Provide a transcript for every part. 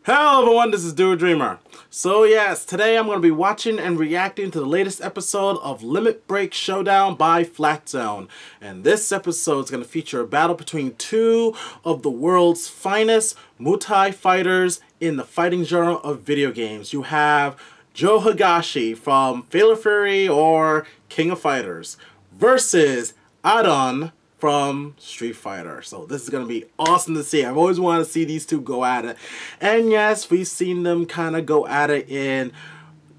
Hello everyone, this is Do Dreamer. So yes, today I'm going to be watching and reacting to the latest episode of Limit Break Showdown by FlatZone. And this episode is going to feature a battle between two of the world's finest Muay Thai fighters in the fighting genre of video games. You have Joe Higashi from Fatal Fury or King of Fighters versus Adon from Street Fighter. So this is going to be awesome to see. I've always wanted to see these two go at it. And yes, we've seen them kind of go at it in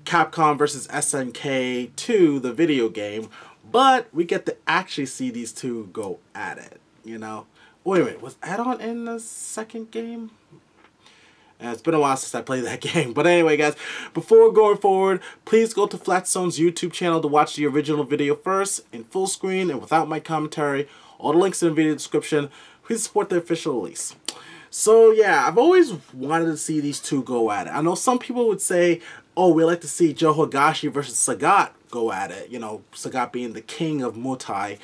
Capcom vs. SNK 2, the video game. But we get to actually see these two go at it, you know. Wait a minute, was Adon in the second game? It's been a while since I played that game. But anyway, guys, before going forward, please go to FlatZone's YouTube channel to watch the original video first, in full screen and without my commentary. All the links in the video description. Please support the official release. So yeah, I've always wanted to see these two go at it. I know some people would say, oh, we like to see Joe Higashi versus Sagat go at it. You know, Sagat being the king of Muay Thai.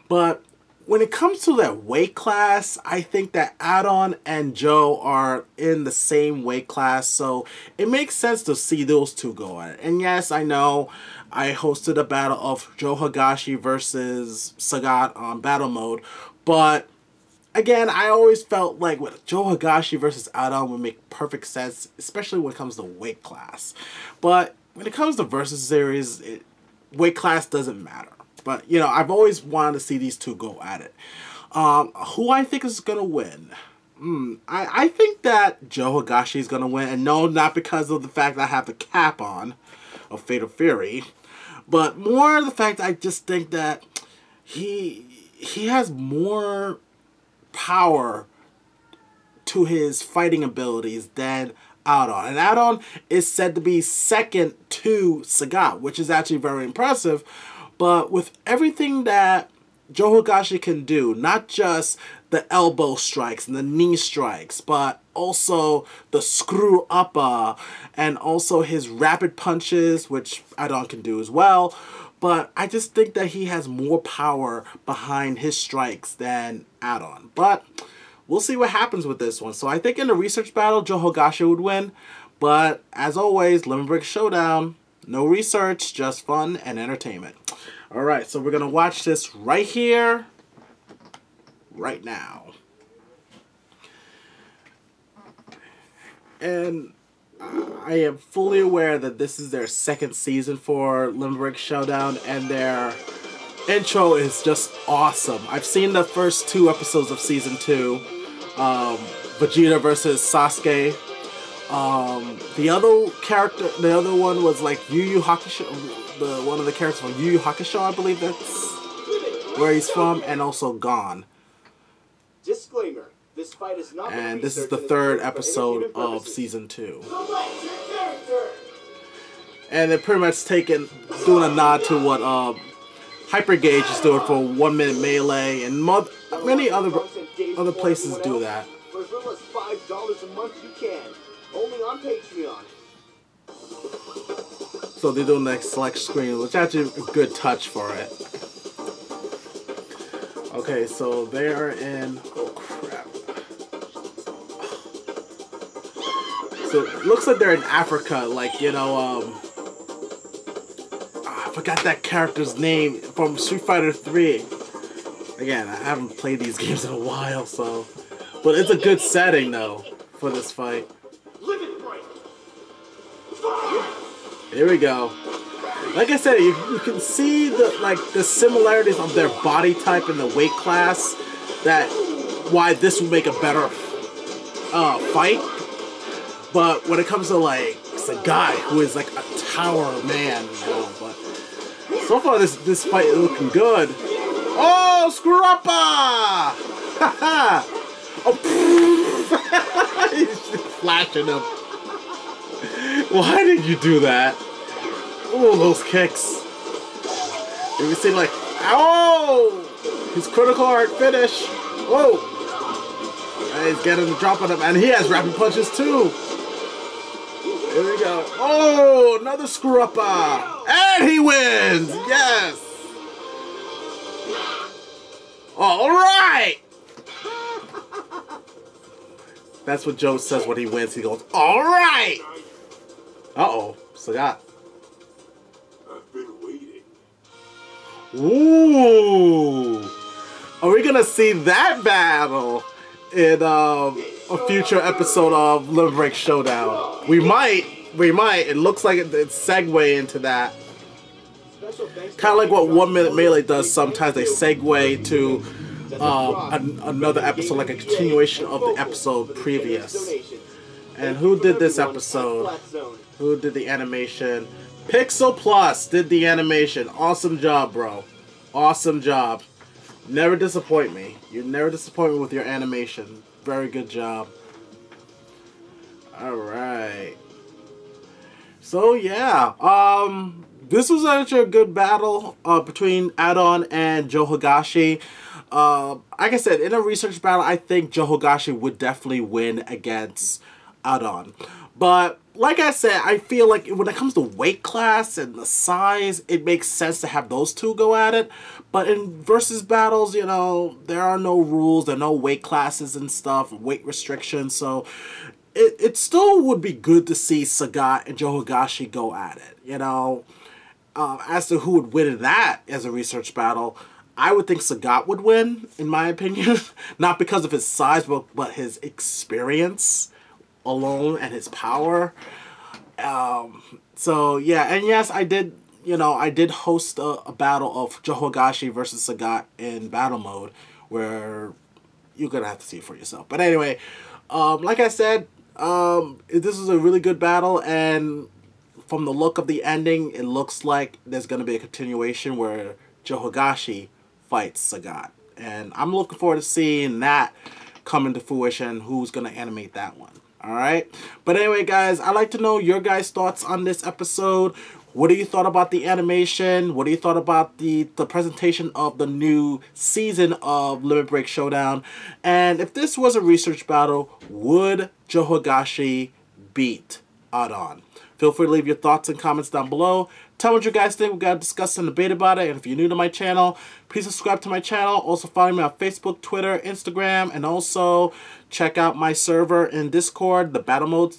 But when it comes to that weight class, I think that Adon and Joe are in the same weight class, so it makes sense to see those two go at it. And yes, I know I hosted a battle of Joe Higashi versus Sagat on battle mode, but again, I always felt like with Joe Higashi versus Adon would make perfect sense, especially when it comes to weight class. But when it comes to versus series, weight class doesn't matter. But, you know, I've always wanted to see these two go at it. Who I think is going to win? I think that Joe Higashi is going to win. And no, not because of the fact that I have the cap on of Fatal Fury. But more the fact that I just think that he has more power to his fighting abilities than Adon. And Adon is said to be second to Sagat, which is actually very impressive. But with everything that Joe Higashi can do, not just the elbow strikes and the knee strikes, but also the screw upper and also his rapid punches, which Adon can do as well. But I just think that he has more power behind his strikes than Adon. But we'll see what happens with this one. So I think in the research battle, Joe Higashi would win. But as always, Limit Break Showdown, no research, just fun and entertainment. Alright, so we're going to watch this right here, right now. And I am fully aware that this is their second season for Limit Break Showdown, and their intro is just awesome. I've seen the first 2 episodes of season 2, Vegeta versus Sasuke. The other one was like Yu Yu Hakusho, one of the characters from Yu Yu Hakusho, I believe that's where he's from, and also Gon. Disclaimer: this fight is not. And this is the 3rd episode of season 2. And they're pretty much doing a nod to what Hyper Gauge is doing for 1 minute melee, and many other places do that. For as little as $5 a month, you can. Only on Patreon. So they're doing the select screen, which is actually a good touch for it. Okay, so they are in... Oh, crap. So it looks like they're in Africa, like, you know, I forgot that character's name from Street Fighter 3. Again, I haven't played these games in a while, so... But it's a good setting, though, for this fight. Here we go. Like I said, you can see the similarities of their body type and the weight class. Why this would make a better fight. But when it comes to like Sagat, who is like a tower man, you know, but so far this fight is looking good. Oh, screw up! Oh, he's flashing him. Why did you do that? Oh, those kicks. You see, like, oh! His critical art finish. Whoa! And he's getting the drop on him, and he has rapid punches too. Here we go. Oh, another screw up. And he wins! Yes! All right! That's what Joe says when he wins. He goes, "All right." Uh-oh, Sagat. I've been waiting. Ooh. Are we gonna see that battle in a future episode of Limit Break Showdown? We might. It looks like it's segue into that. Kind of like what 1 Minute Melee does sometimes. They segue to another episode, like a continuation of the episode previous. And who did this episode? Who did the animation? Pixel Plus did the animation. Awesome job, bro. Awesome job. Never disappoint me. You never disappoint me with your animation. Very good job. Alright. So yeah. This was actually a good battle between Adon and Joe Higashi. Like I said, in a research battle, I think Joe Higashi would definitely win against Adon. But like I said, I feel like when it comes to weight class and the size, it makes sense to have those two go at it. But in versus battles, you know, there are no rules, there are no weight classes and stuff, weight restrictions. So it still would be good to see Sagat and Joe Higashi go at it, you know. As to who would win in that as a research battle, I would think Sagat would win, in my opinion. Not because of his size, but his experience alone and his power. So yeah, and yes, I did host a battle of Joe Higashi versus Sagat in battle mode, where you're gonna have to see it for yourself. But anyway, like I said, this is a really good battle, and from the look of the ending, it looks like there's gonna be a continuation where Joe Higashi fights Sagat, and I'm looking forward to seeing that come into fruition. Who's gonna animate that one? Alright? But anyway, guys, I'd like to know your guys' thoughts on this episode. What do you thought about the animation? What do you thought about the presentation of the new season of Limit Break Showdown? And if this was a research battle, would Joe Higashi beat Adon? Feel free to leave your thoughts and comments down below. Tell me what you guys think. We got to discuss and debate about it. And if you're new to my channel, please subscribe to my channel. Also follow me on Facebook, Twitter, Instagram, and also check out my server in Discord, the Battle Mode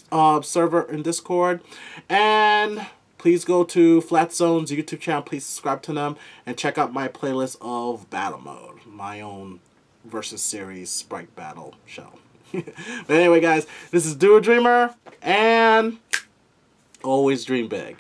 server in Discord. And please go to FlatZone's YouTube channel. Please subscribe to them and check out my playlist of Battle Mode, my own versus series Sprite Battle show. But anyway, guys, this is Do a Dreamer, and always dream big.